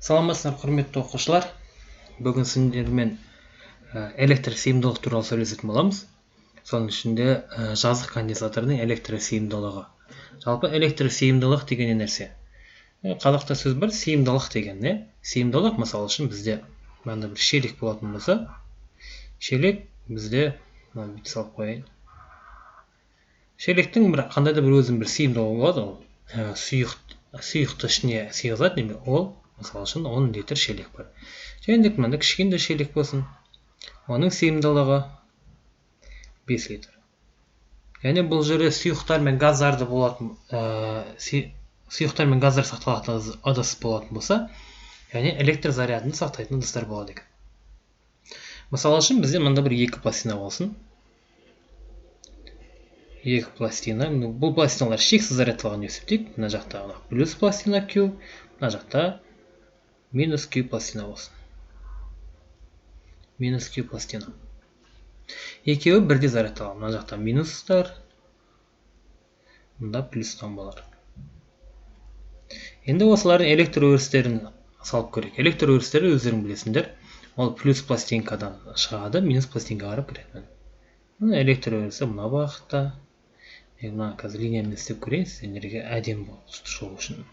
Саламатсыздар, құрметті оқушылар. Бүгін сіздермен электросыйымдылық туралы сөйлесетін боламыз. Соның ішінде жазық конденсатордың электросыйымдылығы. Жалпы электросыйымдылық деген не нәрсе? Қазақта сөз бар, сыйымдылық деген, не? Сыйымдылық, мысалы үшін бізде мында бір шелек болатын болса, шелек бізде бүйтіп салып қояйын. Шелектің қандай да бір өзінің бір сыйымдылығы болады, ол сұйықты ішіне сыйғызады, немесе ол мысалы үшін 10 литр шелек бар. Және мында кішкентай шелек болсын, оның сыйымдылығы 5 литр. Яғни бұл жерде сұйықтар мен газдарды болатын, сұйықтар мен газдар сақталатын ыдыс болатын болса, яғни электр зарядын сақтайтын ыдыстар болады екен. Мысалы үшін бізде мында бір екі пластина болсын. Екі пластина. Бұл пластиналар шексіз зарядталған есептейік. Мына жақта плюс пластина Q, мына жақта минус Q пластина болсын. Минус Q пластина. Екеуі бірдей зарядталған. Мына жақта минустар, мында плюстан болар. Енді осылардың электр өрістерін салып көрейік. Электр өрістері өздерің білесіңдер. Ол плюс пластинкадан шығады, минус пластинкаға қарап кіреді. Мына электр өрісі мына бағытта. Мен мына қазір линиямен істеп көрейін, сіздерге әдемі болып шығу үшін.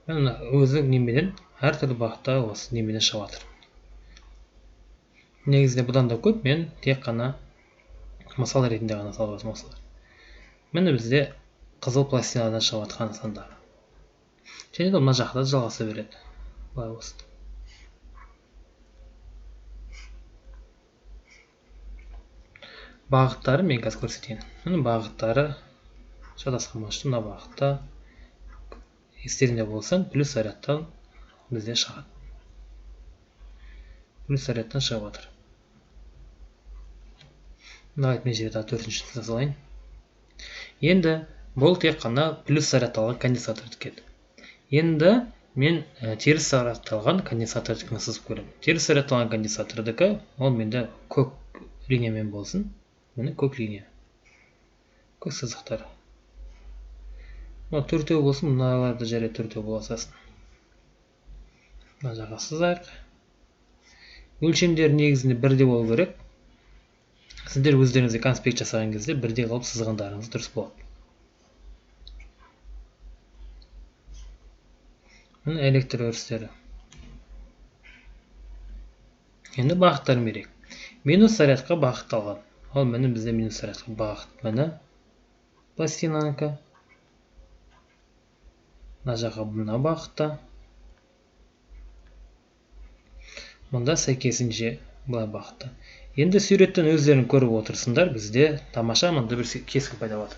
Мен өзі немеден әртүрлі бағытта осы немеден шығып жатыр. Негізінде бұдан да көп, мен тек қана мысал ретінде ғана салып жатырмын осылар. Міне бізде қызыл пластинадан шығып жатқан сандар. Және де мына жақта жалғаса береді. Былай болсын. Бағыттары мен қазір көрсетейін. Міне бағыттары шатасқан болсын, мына бағытта естерінде болсын, плюс зарядтан бізде шығады. Плюс зарядтан шығып жатыр. Давайте мен жерде 4-ші салайын. Енді бұл тек қана плюс зарядталған конденсатордікі. Енді мен теріс зарядталған конденсатордікін сызып көремін. Теріс зарядталған конденсатордікі ол менде көк линиямен болсын. Міне көк линия. Көк сызықтар. Төртеу болсын, мыналарды жарайды төртеу боласасын. Мына жаққа сызайық. Өлшемдер негізінде бірдей болу керек. Сіздер өздеріңізге конспект жасаған кезде бірдей қылып сызғандарыңыз дұрыс болады. Міне электр өрістері. Енді бағыттарын берейік. Минус зарядқа бағытталған. Ол міне бізде минус зарядқа бағыт. Міне пластинанікі. Мына жаққа мына бағытта. Мұнда сәйкесінше былай бағытта. Енді суреттен өздерін көріп отырсыңдар, бізде тамаша мында бір кескін пайда болады.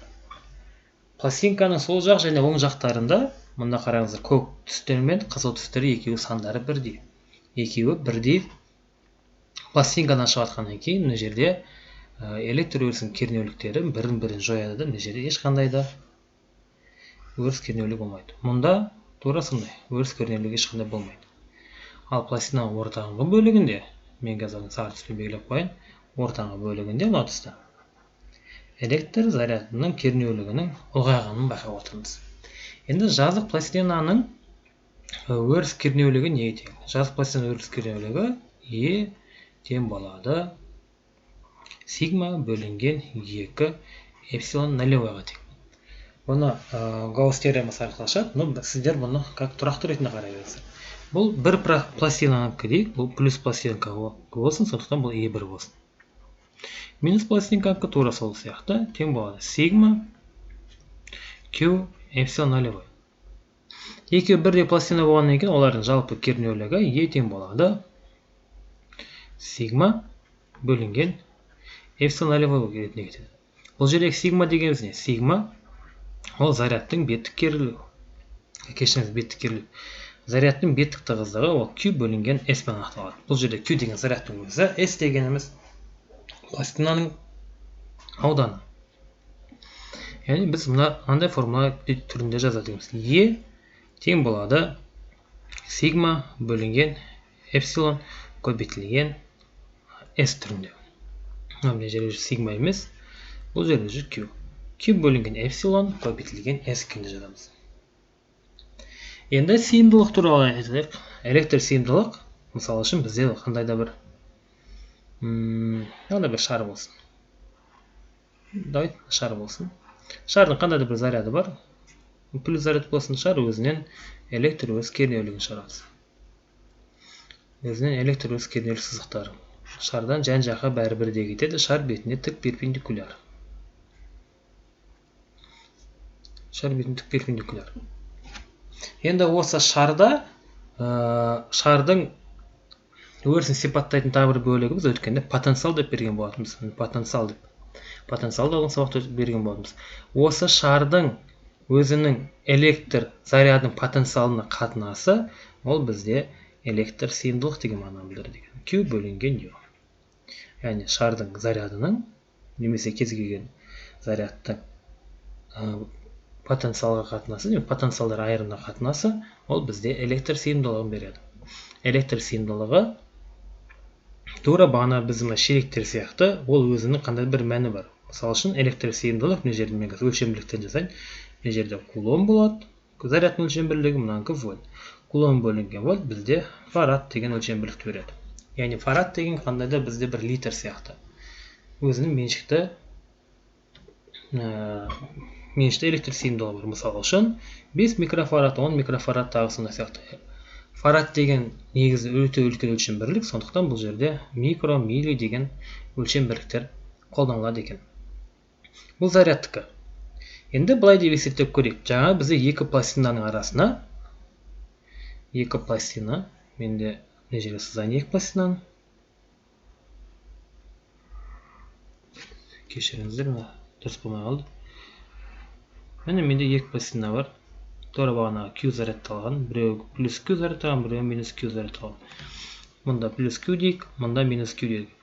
Пластинканың сол жақ және оң жақтарында, мұнда қараңыздар, көк түстер мен қызыл түстері екеуі сандары бірдей. Екеуі бірдей пластинкадан шығып жатқаннан кейін мына жерде электр өрісінің кернеуліктері бірін-бірін жояды да, мына жерде ешқандай да өріс кернеулігі болмайды. Мұнда тура сондай, өріс кернеулігі ешқандай болмайды. Ал пластинаның ортаңғы бөлігінде, мен қазір сары түспен белгілеп қояйын, ортаңғы бөлігінде мына тұста электр зарядының кернеулігінің ұлғайғанын байқап отырмыз. Енді жазық пластинаның өріс кернеулігі неге тең? Жазық пластинаның өріс кернеулігі E тең болады сигма бөлінген 2 эпсилон нолевойға тең. Бұны Гаусс теоремасы арқылы ашады, сіздер бұны как тұрақты ретінде қарай бересіздер. Бұл бір пластинанікі дейік, бұл плюс пластинка болсын, сондықтан бұл E1 болсын. Минус пластинканікі тура сол сияқты тең болады сигма Q эпсилон нолевой. Екеуі бірдей пластина болғаннан кейін олардың жалпы кернеулігі E тең болады сигма бөлінген эпсилон нолевой ретінде кетеді. Бұл жердегі сигма дегеніміз не? Сигма ол зарядтың беттік керілігі. Кешіріңіз, беттік керілігі. Зарядтың беттік тығыздығы ол Q бөлінген S пен анықталады. Бұл жерде Q деген зарядтың өзі, S дегеніміз пластинаның ауданы. Яғни біз мынандай формула түрінде жазатымыз. E тең болады сигма бөлінген эпсилон көбейтілген S түрінде. Мына жерде сигма емес, бұл жерде жүр Q. Q бөлінген эпсилон көбейтілген S күйінде жазамыз. Енді сыйымдылық туралы айтайық. Электр сыйымдылық, мысалы үшін бізде қандай да бір шар болсын. Давайте шар болсын. Шардың қандай да бір заряды бар. Плюс заряд болсын, шар өзінен электр өз кернеулігін шығарады. Өзінен электр өз кернеулік сызықтары. Шардан жан-жаққа бәрі бірдей кетеді. Шар бетіне тік перпендикуляр. Шар бетіне тік перпендикуляр. Енді осы шарда шардың өрісін сипаттайтын тағы бір бөлігі біз өткенде потенциал деп берген болатынбыз. Потенциал деген сабақта берген болатынбыз. Осы шардың өзінің электр зарядының потенциалына қатынасы ол бізде электр сыйымдылық деген мағынаны білдіреді екен. Q бөлінген U. Яғни шардың зарядының немесе кез келген зарядтың потенциалға қатынасы, потенциалдар айырымына қатынасы ол бізде электр сыйымдылығын береді. Электр сыйымдылығы тура бағана біз мына шелектер сияқты ол өзінің қандай бір мәні бар. Мысалы үшін электр сыйымдылық мына жерде мен өлшемділіктен жасайын. Мына жерде кулон болады. Зарядтың өлшем бірлігі мынанікі вольт. Кулон бөлінген вольт бізде фарад деген өлшем бірлікті береді. Яғни фарад деген қандай да бізде бір литр сияқты. Өзінің меншікті электр сыйымдылығы бар. Мысалы үшін 5 микрофарад, 10 микрофарад тағы сондай сияқты. Фарад деген негізі өте үлкен өлшем бірлік, сондықтан бұл жерде микро, милли деген өлшем бірліктер қолданылады екен. Бұл зарядтікі. Енді былай деп есептеп көрейік. Жаңа бізде екі пластинаның арасына, екі пластина, менде мына жерге сызайын екі пластинаны. Кешіріңіздер, дұрыс болмай қалды. Міне менде екі пластина бар. Тура бағана Q зарядталған, біреу плюс Q зарядталған, біреу минус Q зарядталған. Мұнда плюс Q дейік, мұнда минус Q дейік.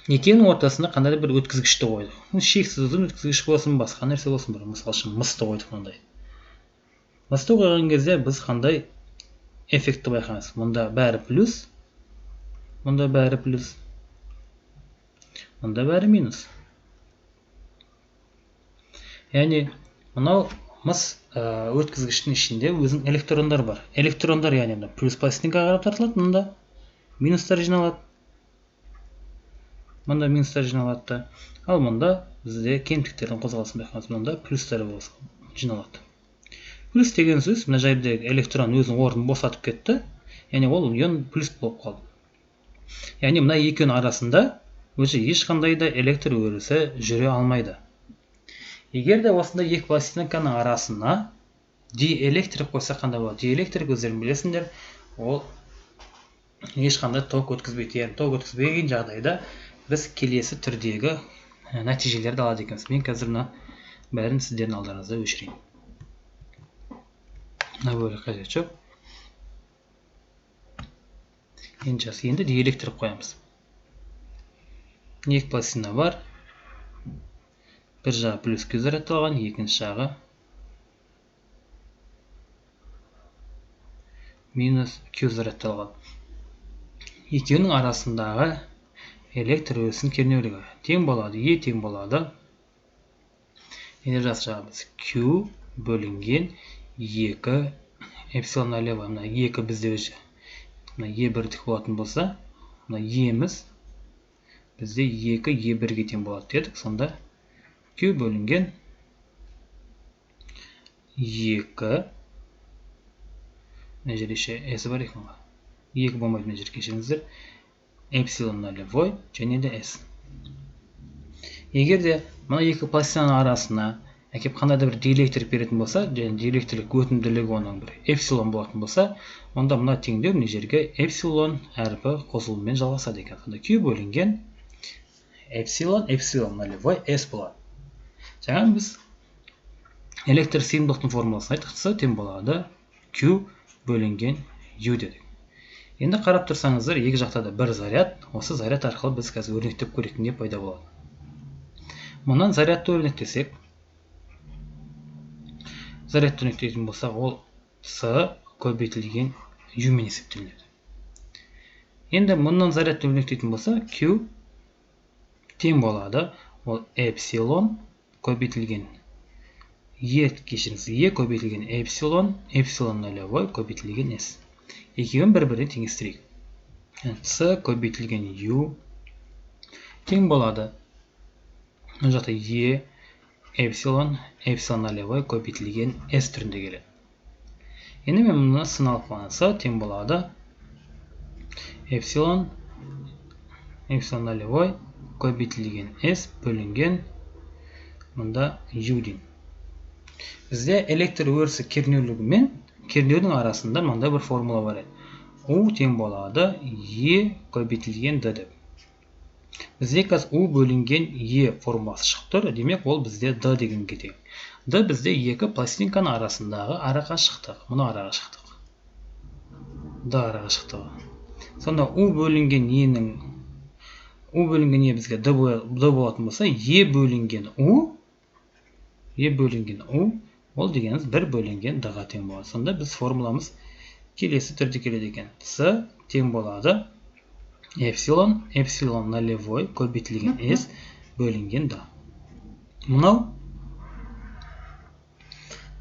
Екеуінің ортасында қандай бір өткізгішті қойдық. Шексіз ұзын өткізгіш болсын, басқа нәрсе болсын, бір мысалы үшін мысты қойдық мынандай. Мысты қойған кезде біз қандай эффектті байқаймыз. Мұнда бәрі плюс, мұнда бәрі плюс, мұнда бәрі минус. Яғни мынау мыс өткізгіштің ішінде өзінің электрондар бар. Электрондар яғни плюс пластинкаға қарап тартылады, мұнда минустар жиналады. Мұнда минустар жиналады. Ал мұнда бізде кеңістіктердің қозғалысын байқаймыз. Мұнда плюстар жиналады. Плюс деген сөз, мына жердегі электрон өзінің орнын босатып кетті. Яғни ол ион плюс болып қалды. Яғни мына екеуінің арасында өзі ешқандай да электр өрісі жүре алмайды. Егер де осында екі пластинканың арасына диэлектрик қойса қандай болады? Диэлектрик өздерің білесіңдер, ол ешқандай ток өткізбейді. Яғни ток өткізбеген жағдайда біз келесі түрдегі нәтижелерді алады екенбіз. Мен қазір мына бәрін сіздердің алдарыңызда өшірейін. Мына бөлік қажет жоқ. Енді диэлектрик қоямыз. Екі пластина бар. Бір жағы плюс Q зарядталған, екінші жағы минус Q зарядталған. Екеуінің арасындағы электр өрісінің кернеулігі тең болады, E тең болады. Энергиясы жағымыз Q бөлінген 2 эпсилон налево. Мына 2 бізде өзі. Мына E бірдік болатын болса, мына E'міз бізде 2 E1-ге тең болады дедік. Сонда Q бөлінген 2, мына жерде S бар екен ғой. 2 болмайды мына жерге кешіріңіздер. Эпсилон нулевой және де S. Егер де мына екі пластинаның арасына әкеп қандай да бір диэлектрик беретін болса, және диэлектрик өтімділігі оның бір эпсилон болатын болса, онда мына теңдеу мына жерге эпсилон әрпі қосылуымен жалғасады екен. Сонда Q бөлінген эпсилон нулевой S болады. Жаңа біз электр сыйымдылықтың формуласын айттық, тең болады Q бөлінген U дедік. Енді қарап тұрсаңыздар, екі жақта да бір заряд, осы заряд арқылы біз қазір өрнектеп көрейік не пайда болады. Мұнан зарядты өрнектесек, зарядты өрнектейтін болсақ, ол S көбейтілген U мен есептелінеді. Енді мұнан зарядты өрнектейтін болса, Q тең болады, ол эпсилон көбейтілген кешіріңіз, Е көбейтілген эпсилон, эпсилон нолевой көбейтілген S. Екеуін бір-біріне теңестірейік. С көбейтілген U тең болады. Мына жақта Е эпсилон, эпсилон нолевой көбейтілген S түрінде келеді. Енді мен мұны сыналып қойған. С тең болады эпсилон, эпсилон нолевой көбейтілген S бөлінген мұнда U дейін. Бізде электр өрісі кернеулігі мен кернеудің арасында мынандай бір формула бар еді. U тең болады Е көбейтілген D деп. Бізде қазір U бөлінген Е формуласы шығып тұр. Демек, ол бізде D деген кетең. D бізде екі пластинканың арасындағы арақашықтық. Мұны арақашықтық. D арақашықтығы. Сонда U бөлінген Е бізге D болатын болса, Е бөлінген U ол дегеніміз 1 бөлінген D-ға тең болады. Сонда біз формуламыз келесі түрде келеді екен. С тең болады эпсилон, эпсилон нолевой көбейтілген S бөлінген D. Мынау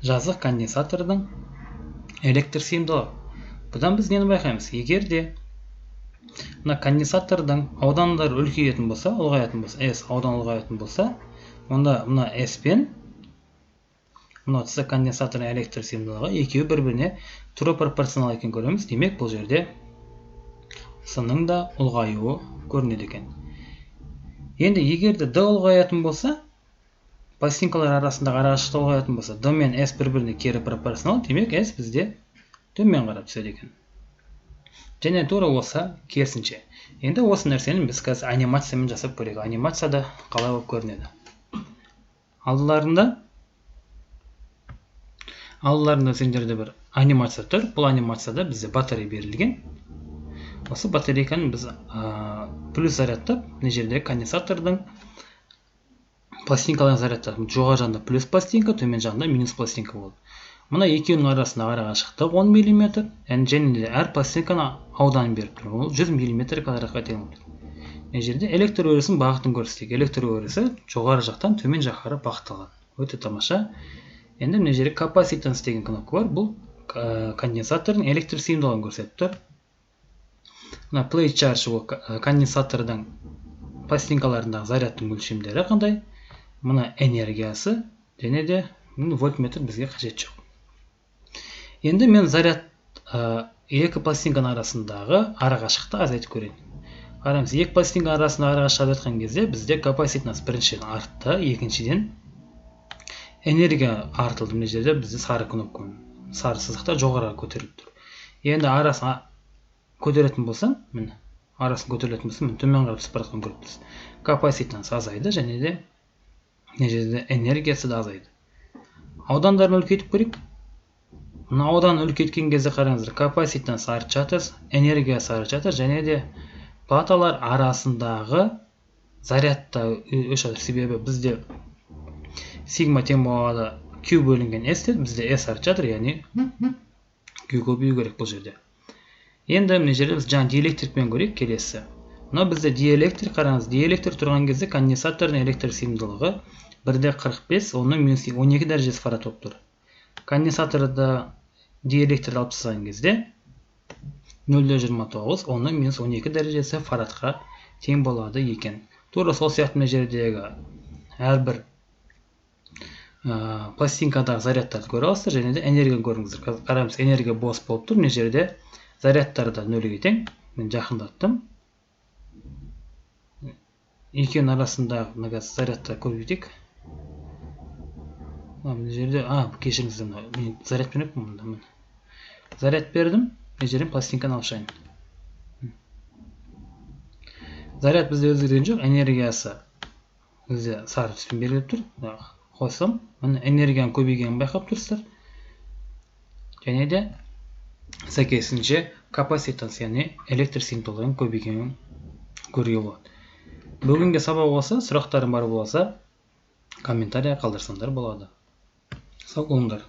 жазық конденсатордың электр сыйымдылығы. Бұдан біз нені байқаймыз? Егер де мына конденсатордың аудандары үлкейетін болса, S аудан ұлғаятын болса, онда мына S пен мына С конденсатордың электр сыйымдылығы екеуі бір-біріне тура пропорционал екенін көреміз. Демек, бұл жерде С-ның да ұлғаюы көрінеді екен. Енді егер де D ұлғаятын болса, пластинкалар арасындағы арақашықтық ұлғаятын болса, D мен S бір-біріне кері пропорционал, демек S бізде төмен қарап түседі екен. Және тура осы керісінше. Енді осы нәрсені біз қазір анимациямен жасап көрейік. Анимацияда қалай болып көрінеді. Алдыларында сендерде бір анимация тұр. Бұл анимацияда бізде батарея берілген. Осы батарейканы біз плюс зарядтап, мына жерде конденсатордың пластинкаларын зарядтап, жоғары жағында плюс пластинка, төмен жағында минус пластинка болды. Мына екеуінің арасындағы арақашықтық 10 мм, және де әр пластинканы ауданын беріп тұр. Ол 100 мм квадратқа тең болып тұр. Мына жерде электр өрісінің бағытын көрсетейік. Электр өрісі жоғары жақтан төмен жаққа қарай бағытталған. Өте тамаша. Енді мына жерде капаситанс деген кнопка бар. Бұл конденсатордың электр сыйымдылығын көрсетіп тұр. Мына play charge ол конденсатордың пластинкаларындағы зарядтың өлшемдері қандай. Мына энергиясы, және де вольтметр бізге қажет жоқ. Енді мен заряд екі пластинканың арасындағы арақашықтықты азайтып көрейін. Қараңыз, екі пластинка арасындағы арақашықтықты азайтқан кезде бізде капаситанс біріншіден артты, екіншіден энергия артылды. Мына жерде бізде сары кнопка, сары сызықта жоғарыға көтеріліп тұр. Енді арасын көтеретін болсам, мен төмен қарап түсіп баратқанын көріп тұрсыз. Капаситанс азайды, және де мына жерде энергиясы да азайды. Аудандарын үлкейтіп көрейік. Мына аудан үлкейткен кезде қараңыздар, капаситанс артып жатыр, энергиясы артып жатыр, және де платалар арасындағы зарядта өшеді. Себебі бізде сигма тең болады Q бөлінген S деді, бізде S артып жатыр, яғни Q көбею керек бұл жерде. Енді мына жерде біз жаңа диэлектрикпен көрейік келесі. Мына бізде диэлектрик, қараңыз, диэлектрик тұрған кезде конденсатордың электр сыйымдылығы 1,45, оның минус 12 дәрежесі фарад болып тұр. Конденсаторда диэлектрик алып тастаған кезде 0,29, оның минус 12 дәрежесі фарадқа тең болады екен. Тура сол сияқты мына жердегі әрбір пластинкадағы зарядтарды көре аласыздар, және де энергия көріңіздер. Қараймыз, энергия бос болып тұр. Мына жерде зарядтар да нөлге тең. Мен жақындаттым. Екеуінің арасында зарядты көбейтейік. Мына жерде, кешіріңіздер, мен заряд бермеппін мұнда. Заряд бердім. Мына жерден пластинканы алып шығайын. Заряд бізде өзгерген жоқ, энергиясы бізде сары түспен белгілеп тұр. Қойсам, энергияның көбейгенін байқап тұрсыздар. Және де сәйкесінше капаситанс, яғни электр сыйымдылығының көбейгенін көруге болады. Бүгінгі сабақ болса, сұрақтарың бар болса, комментария қалдырсаңдар болады. Сау болыңдар.